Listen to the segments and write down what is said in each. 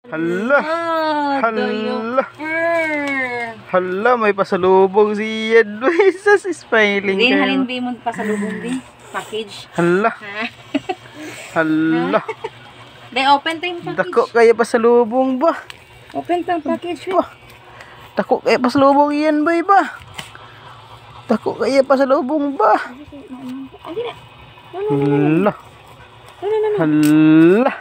Hala. Hala. Hala, may pasalubong si Ian. Jesus, smiling Hindi, ka. halin ba mo pasalubong din? Package. Hala. Hala. Then, open tayo yung package. Dako kaya pasalubong ba? Open tayo yung package. Ba? Dako kaya pasalubong Ian ba ba? Dako kaya pasalubong ba? Hala. Hala.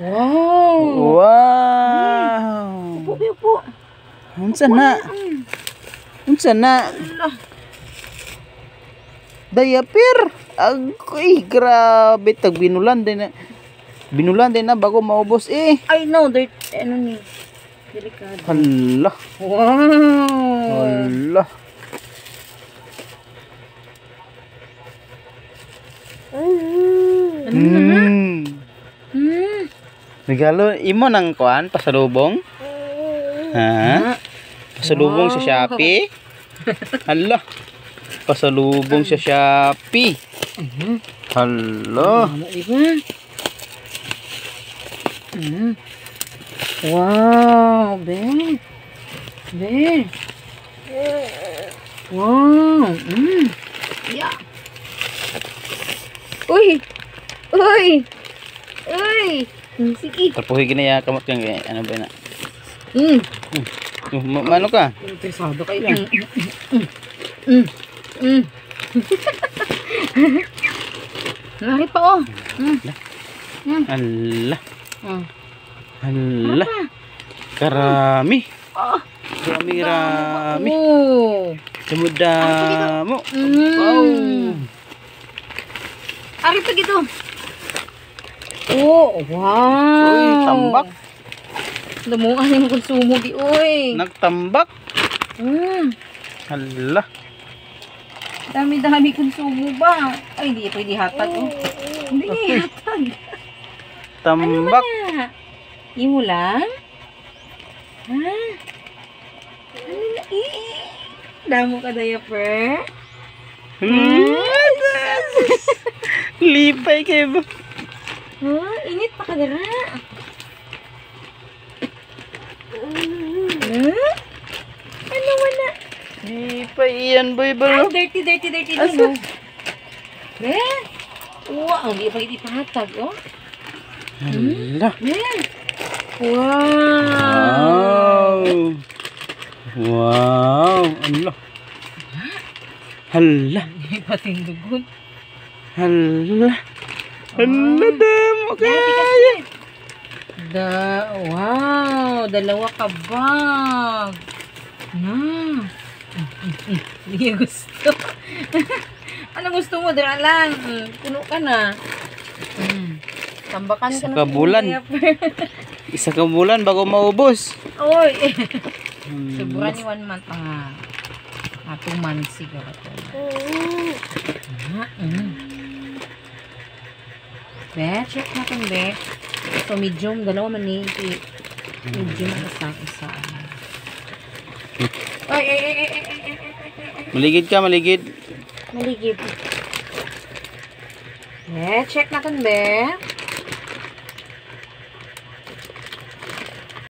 Wow. Wow. Upo. Unsa na? Unsa na? Diaper. Agoy, grabe. Tag binulan din na. Binulan din na bago maubos eh. I know, dirt, ano ni? Delikado. Hala. Wow. Hala. Regalo imo nang kuan pasalubong? Ha? Pasalubong sa Shopee? Hala. Pasalubong sa Shopee. Hala. Wow, be. Wow. Yeah. Uy. Sige. Tapuhi gina ya kamot kang ano ba na? Mano ka? Interesado kayo. Laki pa oh. Hala. Hala. Karami. Rami. Oh. Semudamo. Wow. Ari pa gitu. Oh, wow. Uy, tambak. Damuhan yung konsumo di uy. Nagtambak. Hala. Dami-dami konsumo ba? Ay, hindi pwede hatag oh. Hindi hatag. Tambak. Ano na? Imo lang? Ha? Ano na? Damo ka diaper? Lipay kayo ba? Init pa ka dara. Ano wala? Lipay yan boy Ay, ba? dirty no. Wow, hindi pa ipatag oh. Hala. Wow. Wow. Hala. Hala. Hindi pa tindugon. Hala. Hala damo kaya. Wow, dalawa ka bag. Na. Hindi gusto. Ano gusto mo? Dira lang. Puno ka na. Tambakan Isa ka ka bulan. Isa ka bulan bago maubos. Oy. Sobra ni 1 month pa nga. 2 months siguro. Be, check natin be. So medium, dalawa man ni. Medium ang isa. Ay. Maligid ka, maligid. Maligid. Be, check natin be.